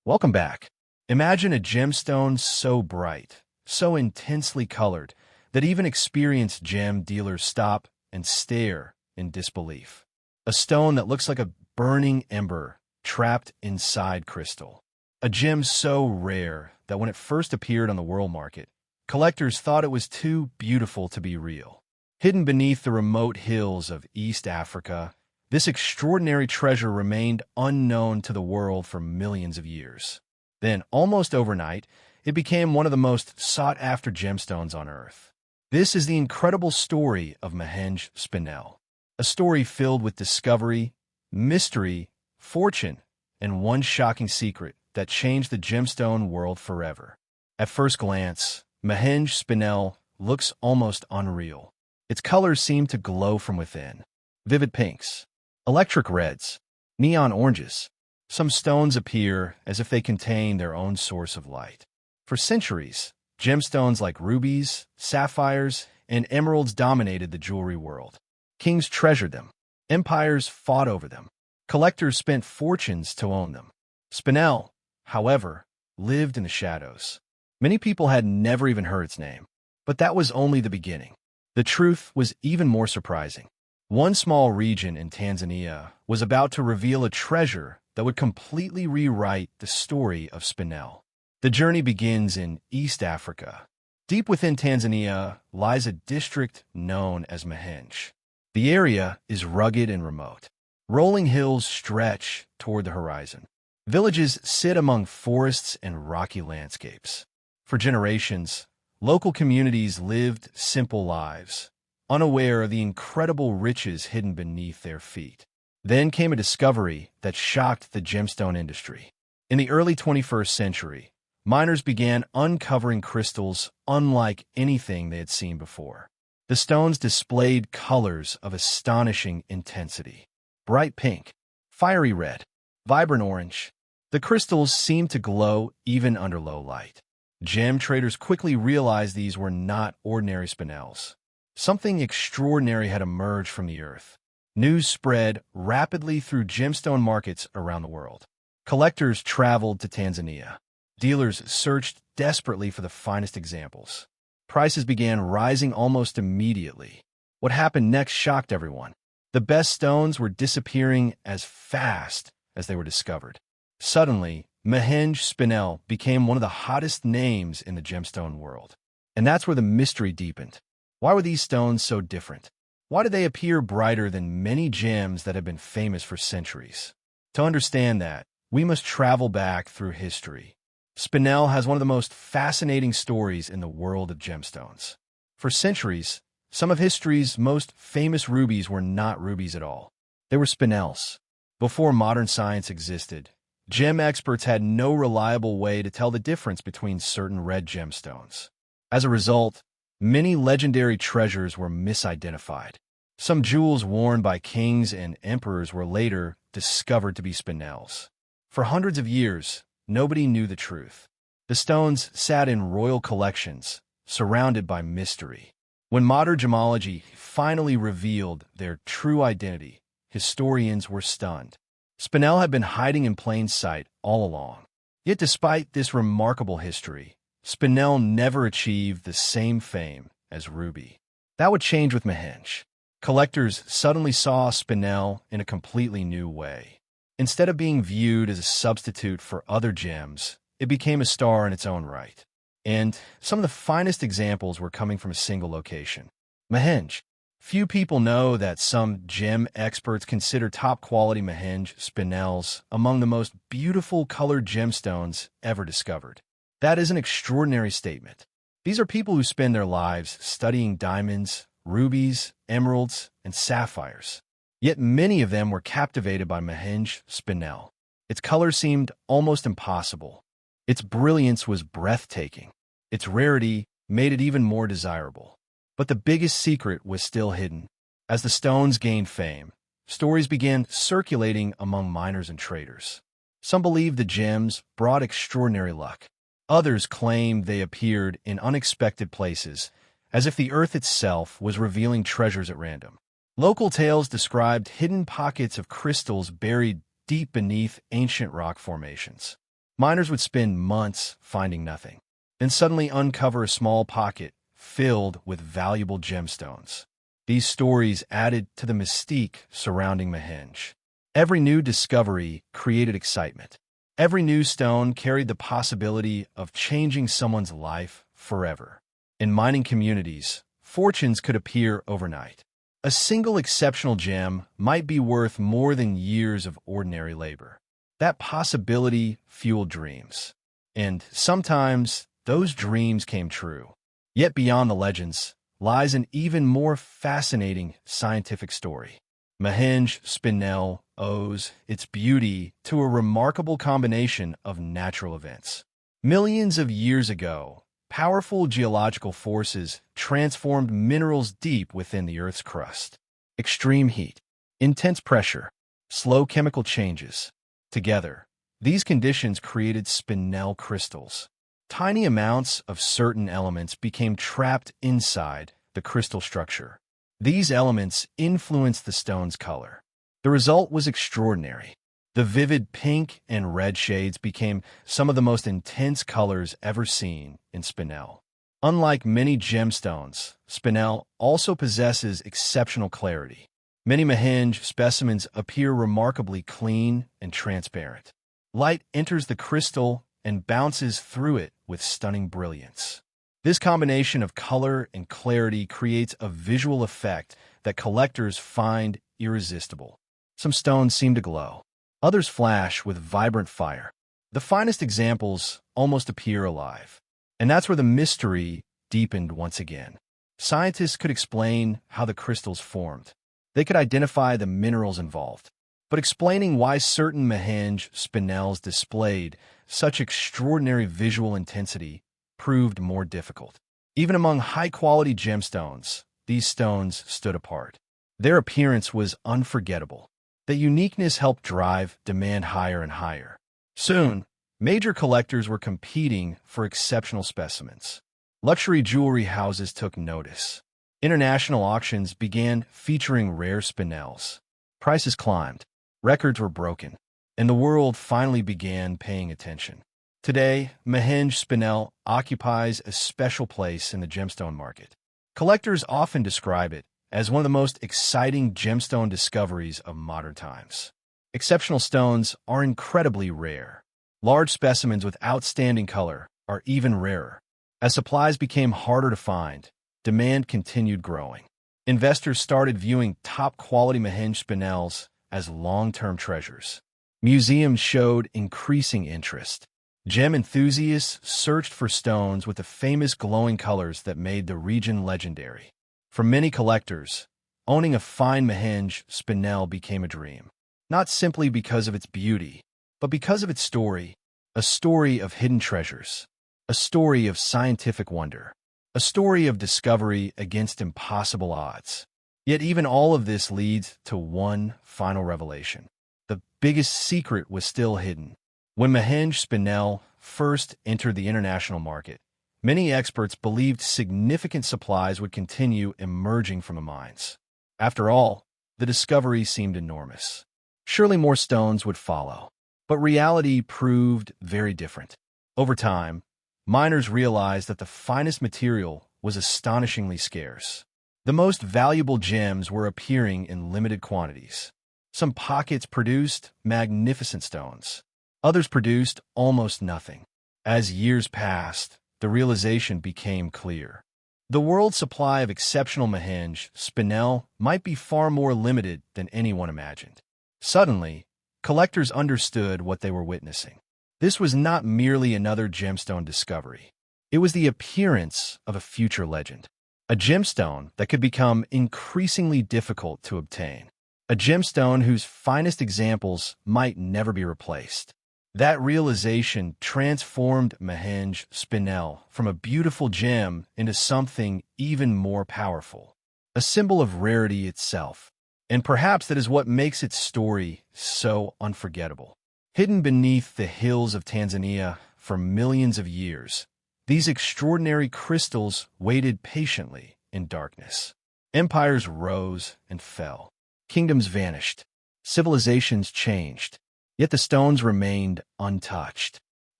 Welcome back. Imagine a gemstone so bright, so intensely colored, that even experienced gem dealers stop and stare in disbelief. A stone that looks like a burning ember trapped inside crystal. A gem so rare that when it first appeared on the world market, collectors thought it was too beautiful to be real. Hidden beneath the remote hills of East Africa, this extraordinary treasure remained unknown to the world for millions of years. Then, almost overnight, it became one of the most sought-after gemstones on Earth. This is the incredible story of Mahenge Spinel, a story filled with discovery, mystery, fortune, and one shocking secret that changed the gemstone world forever. At first glance, Mahenge Spinel looks almost unreal. Its colors seem to glow from within. Vivid pinks, electric reds, neon oranges. Some stones appear as if they contain their own source of light. For centuries, gemstones like rubies, sapphires, and emeralds dominated the jewelry world. Kings treasured them. Empires fought over them. Collectors spent fortunes to own them. Spinel, however, lived in the shadows. Many people had never even heard its name. But that was only the beginning. The truth was even more surprising. One small region in Tanzania was about to reveal a treasure that would completely rewrite the story of Spinel. The journey begins in East Africa. Deep within Tanzania lies a district known as Mahenge. The area is rugged and remote. Rolling hills stretch toward the horizon. Villages sit among forests and rocky landscapes. For generations, local communities lived simple lives, unaware of the incredible riches hidden beneath their feet. Then came a discovery that shocked the gemstone industry. In the early 21st century, miners began uncovering crystals unlike anything they had seen before. The stones displayed colors of astonishing intensity. Bright pink, fiery red, vibrant orange. The crystals seemed to glow even under low light. Gem traders quickly realized these were not ordinary spinels. Something extraordinary had emerged from the earth. News spread rapidly through gemstone markets around the world. Collectors traveled to Tanzania. Dealers searched desperately for the finest examples. Prices began rising almost immediately. What happened next shocked everyone. The best stones were disappearing as fast as they were discovered. Suddenly, Mahenge Spinel became one of the hottest names in the gemstone world. And that's where the mystery deepened. Why were these stones so different? Why did they appear brighter than many gems that have been famous for centuries? To understand that, we must travel back through history. Spinel has one of the most fascinating stories in the world of gemstones. For centuries, some of history's most famous rubies were not rubies at all. They were spinels. Before modern science existed, gem experts had no reliable way to tell the difference between certain red gemstones. As a result, many legendary treasures were misidentified. Some jewels worn by kings and emperors were later discovered to be spinels. For hundreds of years, nobody knew the truth. The stones sat in royal collections, surrounded by mystery. When modern gemology finally revealed their true identity, historians were stunned. Spinel had been hiding in plain sight all along. Yet despite this remarkable history, Spinel never achieved the same fame as ruby. That would change with Mahenge. Collectors suddenly saw Spinel in a completely new way. Instead of being viewed as a substitute for other gems, it became a star in its own right. And some of the finest examples were coming from a single location, Mahenge. Few people know that some gem experts consider top-quality Mahenge Spinels among the most beautiful colored gemstones ever discovered. That is an extraordinary statement. These are people who spend their lives studying diamonds, rubies, emeralds, and sapphires. Yet many of them were captivated by Mahenge Spinel. Its color seemed almost impossible. Its brilliance was breathtaking. Its rarity made it even more desirable. But the biggest secret was still hidden. As the stones gained fame, stories began circulating among miners and traders. Some believed the gems brought extraordinary luck. Others claimed they appeared in unexpected places, as if the earth itself was revealing treasures at random. Local tales described hidden pockets of crystals buried deep beneath ancient rock formations. Miners would spend months finding nothing, then suddenly uncover a small pocket filled with valuable gemstones. These stories added to the mystique surrounding Mahenge. Every new discovery created excitement. Every new stone carried the possibility of changing someone's life forever. In mining communities, fortunes could appear overnight. A single exceptional gem might be worth more than years of ordinary labor. That possibility fueled dreams. And sometimes those dreams came true. Yet beyond the legends lies an even more fascinating scientific story. Mahenge Spinel owes its beauty to a remarkable combination of natural events. Millions of years ago, powerful geological forces transformed minerals deep within the Earth's crust. Extreme heat, intense pressure, slow chemical changes. Together, these conditions created spinel crystals. Tiny amounts of certain elements became trapped inside the crystal structure. These elements influenced the stone's color. The result was extraordinary. The vivid pink and red shades became some of the most intense colors ever seen in spinel. Unlike many gemstones, spinel also possesses exceptional clarity. Many Mahenge specimens appear remarkably clean and transparent. Light enters the crystal and bounces through it with stunning brilliance. This combination of color and clarity creates a visual effect that collectors find irresistible. Some stones seem to glow. Others flash with vibrant fire. The finest examples almost appear alive. And that's where the mystery deepened once again. Scientists could explain how the crystals formed. They could identify the minerals involved. But explaining why certain Mahenge spinels displayed such extraordinary visual intensity proved more difficult. Even among high-quality gemstones, these stones stood apart. Their appearance was unforgettable. The uniqueness helped drive demand higher and higher. Soon, major collectors were competing for exceptional specimens. Luxury jewelry houses took notice. International auctions began featuring rare spinels. Prices climbed, records were broken, and the world finally began paying attention. Today, Mahenge spinel occupies a special place in the gemstone market. Collectors often describe it as one of the most exciting gemstone discoveries of modern times. Exceptional stones are incredibly rare. Large specimens with outstanding color are even rarer. As supplies became harder to find, demand continued growing. Investors started viewing top-quality Mahenge spinels as long-term treasures. Museums showed increasing interest. Gem enthusiasts searched for stones with the famous glowing colors that made the region legendary. For many collectors, owning a fine Mahenge spinel became a dream, not simply because of its beauty, but because of its story, a story of hidden treasures, a story of scientific wonder, a story of discovery against impossible odds. Yet even all of this leads to one final revelation. The biggest secret was still hidden. When Mahenge spinel first entered the international market, many experts believed significant supplies would continue emerging from the mines. After all, the discovery seemed enormous. Surely more stones would follow. But reality proved very different. Over time, miners realized that the finest material was astonishingly scarce. The most valuable gems were appearing in limited quantities. Some pockets produced magnificent stones. Others produced almost nothing. As years passed, the realization became clear. The world's supply of exceptional Mahenge spinel might be far more limited than anyone imagined. Suddenly, collectors understood what they were witnessing. This was not merely another gemstone discovery. It was the appearance of a future legend. A gemstone that could become increasingly difficult to obtain. A gemstone whose finest examples might never be replaced. That realization transformed Mahenge spinel from a beautiful gem into something even more powerful, a symbol of rarity itself. And perhaps that is what makes its story so unforgettable. Hidden beneath the hills of Tanzania for millions of years, these extraordinary crystals waited patiently in darkness. Empires rose and fell. Kingdoms vanished. Civilizations changed. Yet the stones remained untouched.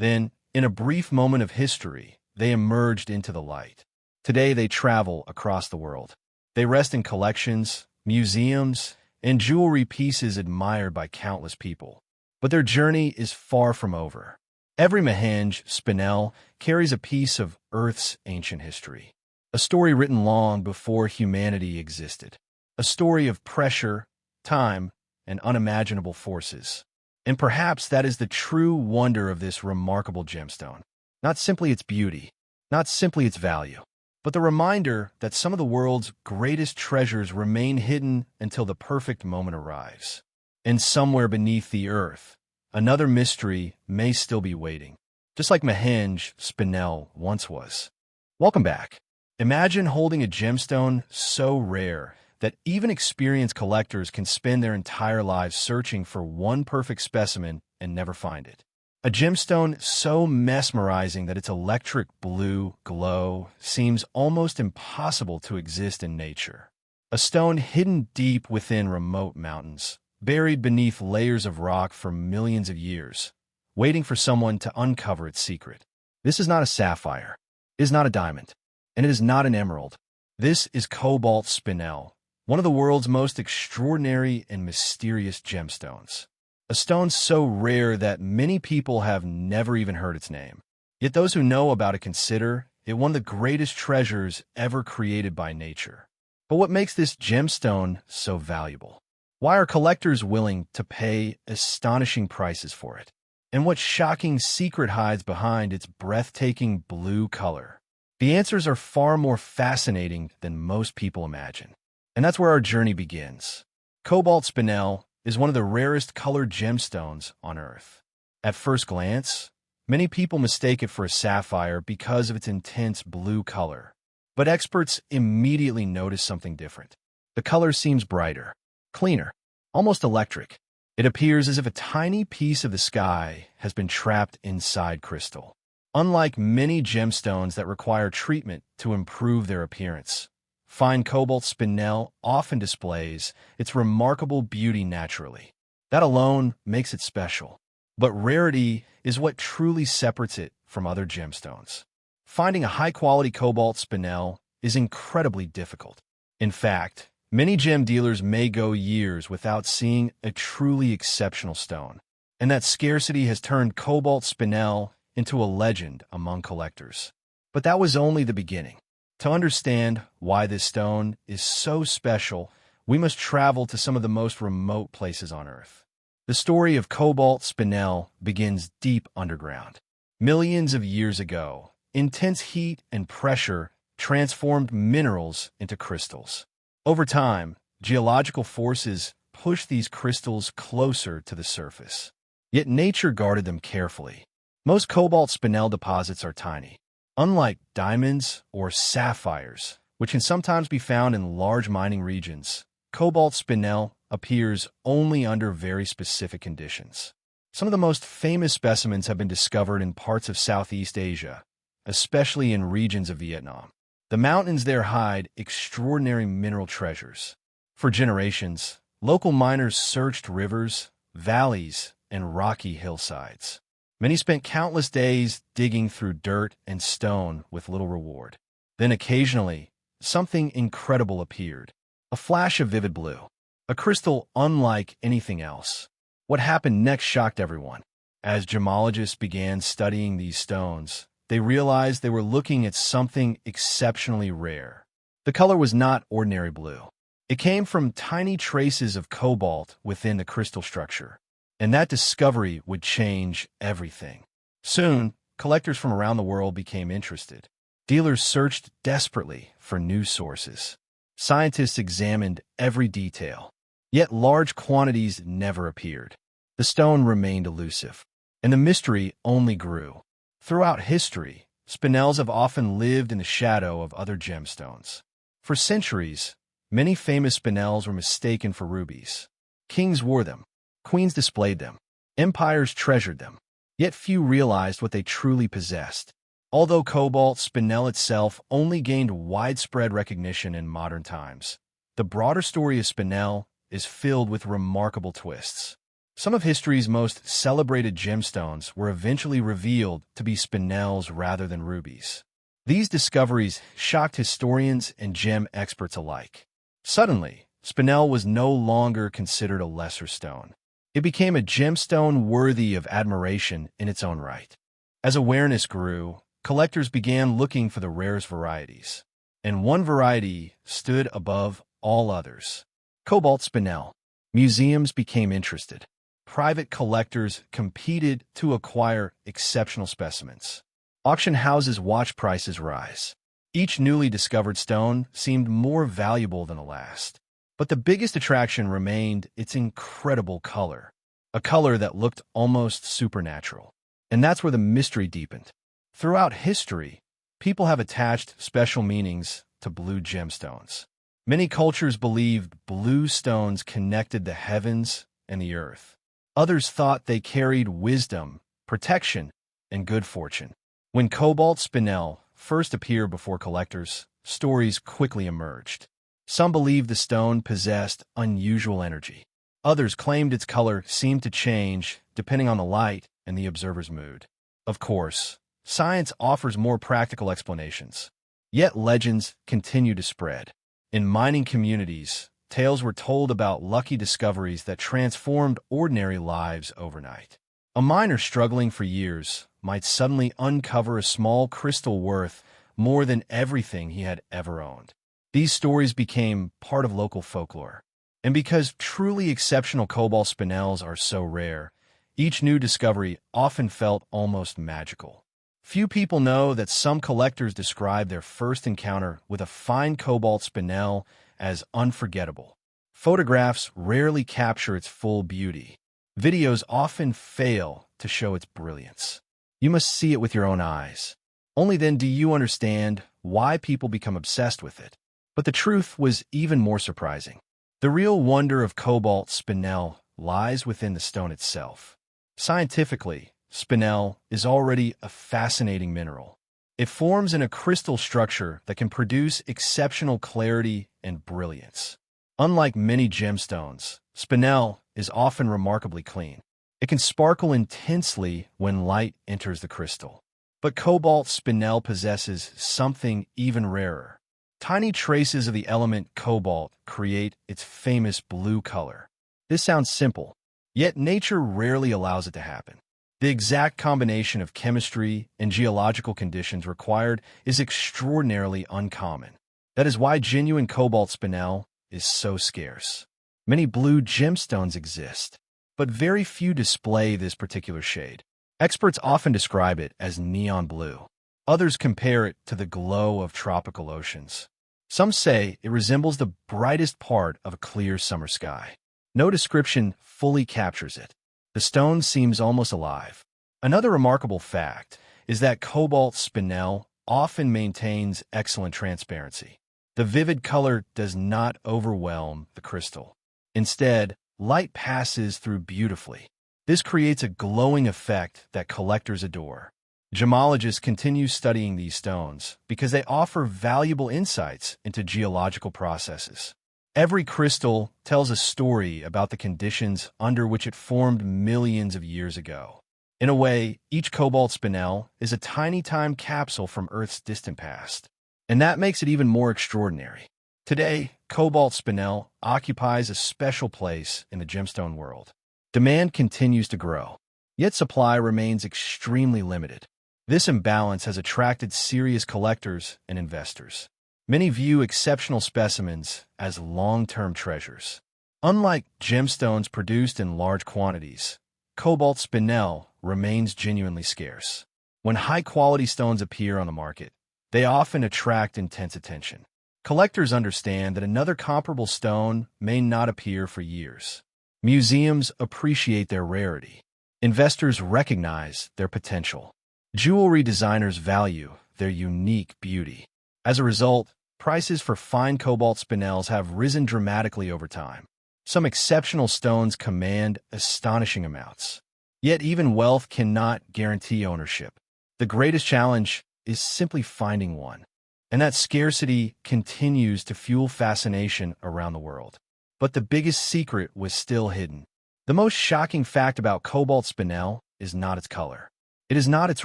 Then, in a brief moment of history, they emerged into the light. Today, they travel across the world. They rest in collections, museums, and jewelry pieces admired by countless people. But their journey is far from over. Every Mahenge spinel carries a piece of Earth's ancient history, a story written long before humanity existed, a story of pressure, time, and unimaginable forces. And perhaps that is the true wonder of this remarkable gemstone. Not simply its beauty, not simply its value, but the reminder that some of the world's greatest treasures remain hidden until the perfect moment arrives. And somewhere beneath the earth, another mystery may still be waiting, just like Mahenge spinel once was. Welcome back. Imagine holding a gemstone so rare that even experienced collectors can spend their entire lives searching for one perfect specimen and never find it. A gemstone so mesmerizing that its electric blue glow seems almost impossible to exist in nature. A stone hidden deep within remote mountains, buried beneath layers of rock for millions of years, waiting for someone to uncover its secret. This is not a sapphire, it is not a diamond, and it is not an emerald. This is cobalt spinel, one of the world's most extraordinary and mysterious gemstones. A stone so rare that many people have never even heard its name. Yet those who know about it consider it one of the greatest treasures ever created by nature. But what makes this gemstone so valuable? Why are collectors willing to pay astonishing prices for it? And what shocking secret hides behind its breathtaking blue color? The answers are far more fascinating than most people imagine. And that's where our journey begins. Cobalt spinel is one of the rarest colored gemstones on Earth. At first glance, many people mistake it for a sapphire because of its intense blue color. But experts immediately notice something different. The color seems brighter, cleaner, almost electric. It appears as if a tiny piece of the sky has been trapped inside crystal. Unlike many gemstones that require treatment to improve their appearance, fine cobalt spinel often displays its remarkable beauty naturally. That alone makes it special. But rarity is what truly separates it from other gemstones. Finding a high-quality cobalt spinel is incredibly difficult. In fact, many gem dealers may go years without seeing a truly exceptional stone. And that scarcity has turned cobalt spinel into a legend among collectors. But that was only the beginning. To understand why this stone is so special, we must travel to some of the most remote places on Earth. The story of cobalt spinel begins deep underground. Millions of years ago, intense heat and pressure transformed minerals into crystals. Over time, geological forces pushed these crystals closer to the surface. Yet nature guarded them carefully. Most cobalt spinel deposits are tiny. Unlike diamonds or sapphires, which can sometimes be found in large mining regions, cobalt spinel appears only under very specific conditions. Some of the most famous specimens have been discovered in parts of Southeast Asia, especially in regions of Vietnam. The mountains there hide extraordinary mineral treasures. For generations, local miners searched rivers, valleys, and rocky hillsides. Many spent countless days digging through dirt and stone with little reward. Then occasionally, something incredible appeared. A flash of vivid blue. A crystal unlike anything else. What happened next shocked everyone. As gemologists began studying these stones, they realized they were looking at something exceptionally rare. The color was not ordinary blue. It came from tiny traces of cobalt within the crystal structure. And that discovery would change everything. Soon, collectors from around the world became interested. Dealers searched desperately for new sources. Scientists examined every detail. Yet large quantities never appeared. The stone remained elusive, and the mystery only grew. Throughout history, spinels have often lived in the shadow of other gemstones. For centuries, many famous spinels were mistaken for rubies. Kings wore them. Queens displayed them. Empires treasured them. Yet few realized what they truly possessed. Although cobalt spinel itself only gained widespread recognition in modern times, the broader story of spinel is filled with remarkable twists. Some of history's most celebrated gemstones were eventually revealed to be spinels rather than rubies. These discoveries shocked historians and gem experts alike. Suddenly, spinel was no longer considered a lesser stone. It became a gemstone worthy of admiration in its own right. As awareness grew, collectors began looking for the rarest varieties, and one variety stood above all others: cobalt spinel. Museums became interested. Private collectors competed to acquire exceptional specimens. Auction houses watched prices rise. Each newly discovered stone seemed more valuable than the last. But the biggest attraction remained its incredible color, a color that looked almost supernatural. And that's where the mystery deepened. Throughout history, people have attached special meanings to blue gemstones. Many cultures believed blue stones connected the heavens and the earth. Others thought they carried wisdom, protection, and good fortune. When cobalt spinel first appeared before collectors, stories quickly emerged. Some believed the stone possessed unusual energy. Others claimed its color seemed to change depending on the light and the observer's mood. Of course, science offers more practical explanations. Yet legends continue to spread. In mining communities, tales were told about lucky discoveries that transformed ordinary lives overnight. A miner struggling for years might suddenly uncover a small crystal worth more than everything he had ever owned. These stories became part of local folklore. And because truly exceptional cobalt spinels are so rare, each new discovery often felt almost magical. Few people know that some collectors describe their first encounter with a fine cobalt spinel as unforgettable. Photographs rarely capture its full beauty. Videos often fail to show its brilliance. You must see it with your own eyes. Only then do you understand why people become obsessed with it. But the truth was even more surprising. The real wonder of cobalt spinel lies within the stone itself. Scientifically, spinel is already a fascinating mineral. It forms in a crystal structure that can produce exceptional clarity and brilliance. Unlike many gemstones, spinel is often remarkably clean. It can sparkle intensely when light enters the crystal. But cobalt spinel possesses something even rarer. Tiny traces of the element cobalt create its famous blue color. This sounds simple, yet nature rarely allows it to happen. The exact combination of chemistry and geological conditions required is extraordinarily uncommon. That is why genuine cobalt spinel is so scarce. Many blue gemstones exist, but very few display this particular shade. Experts often describe it as neon blue. Others compare it to the glow of tropical oceans. Some say it resembles the brightest part of a clear summer sky. No description fully captures it. The stone seems almost alive. Another remarkable fact is that cobalt spinel often maintains excellent transparency. The vivid color does not overwhelm the crystal. Instead, light passes through beautifully. This creates a glowing effect that collectors adore. Gemologists continue studying these stones because they offer valuable insights into geological processes. Every crystal tells a story about the conditions under which it formed millions of years ago. In a way, each cobalt spinel is a tiny time capsule from Earth's distant past. And that makes it even more extraordinary. Today, cobalt spinel occupies a special place in the gemstone world. Demand continues to grow, yet supply remains extremely limited. This imbalance has attracted serious collectors and investors. Many view exceptional specimens as long-term treasures. Unlike gemstones produced in large quantities, cobalt spinel remains genuinely scarce. When high-quality stones appear on the market, they often attract intense attention. Collectors understand that another comparable stone may not appear for years. Museums appreciate their rarity. Investors recognize their potential. Jewelry designers value their unique beauty. As a result, prices for fine cobalt spinels have risen dramatically over time. Some exceptional stones command astonishing amounts. Yet even wealth cannot guarantee ownership. The greatest challenge is simply finding one. And that scarcity continues to fuel fascination around the world. But the biggest secret was still hidden. The most shocking fact about cobalt spinel is not its color. It is not its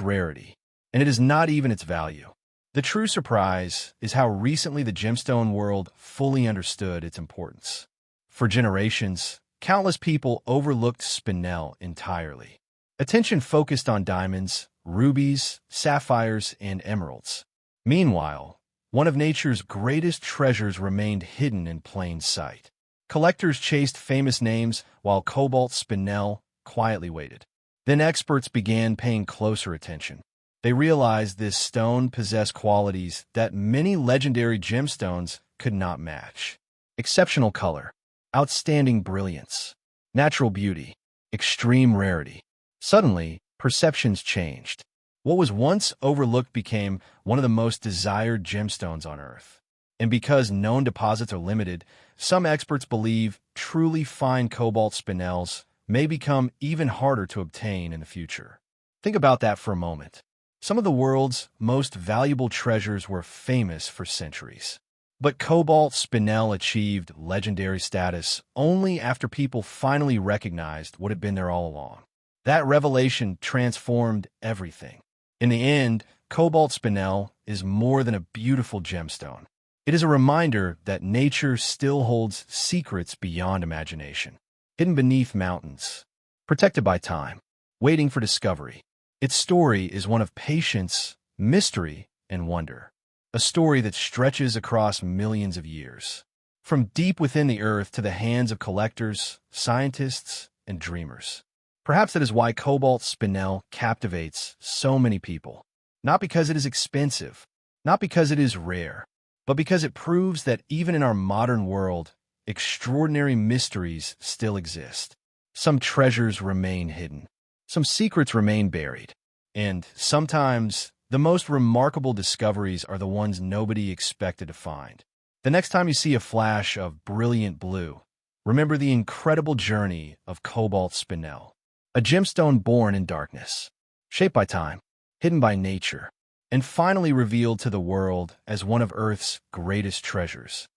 rarity, and it is not even its value. The true surprise is how recently the gemstone world fully understood its importance. For generations, countless people overlooked spinel entirely. Attention focused on diamonds, rubies, sapphires, and emeralds. Meanwhile, one of nature's greatest treasures remained hidden in plain sight. Collectors chased famous names while cobalt spinel quietly waited. Then experts began paying closer attention. They realized this stone possessed qualities that many legendary gemstones could not match. Exceptional color, outstanding brilliance, natural beauty, extreme rarity. Suddenly, perceptions changed. What was once overlooked became one of the most desired gemstones on Earth. And because known deposits are limited, some experts believe truly fine cobalt spinels may become even harder to obtain in the future. Think about that for a moment. Some of the world's most valuable treasures were famous for centuries. But cobalt spinel achieved legendary status only after people finally recognized what had been there all along. That revelation transformed everything. In the end, cobalt spinel is more than a beautiful gemstone. It is a reminder that nature still holds secrets beyond imagination, hidden beneath mountains, protected by time, waiting for discovery. Its story is one of patience, mystery, and wonder, a story that stretches across millions of years, from deep within the earth to the hands of collectors, scientists, and dreamers. Perhaps that is why cobalt spinel captivates so many people, not because it is expensive, not because it is rare, but because it proves that even in our modern world, extraordinary mysteries still exist. Some treasures remain hidden. Some secrets remain buried. And sometimes, the most remarkable discoveries are the ones nobody expected to find. The next time you see a flash of brilliant blue, remember the incredible journey of cobalt spinel, a gemstone born in darkness, shaped by time, hidden by nature, and finally revealed to the world as one of Earth's greatest treasures.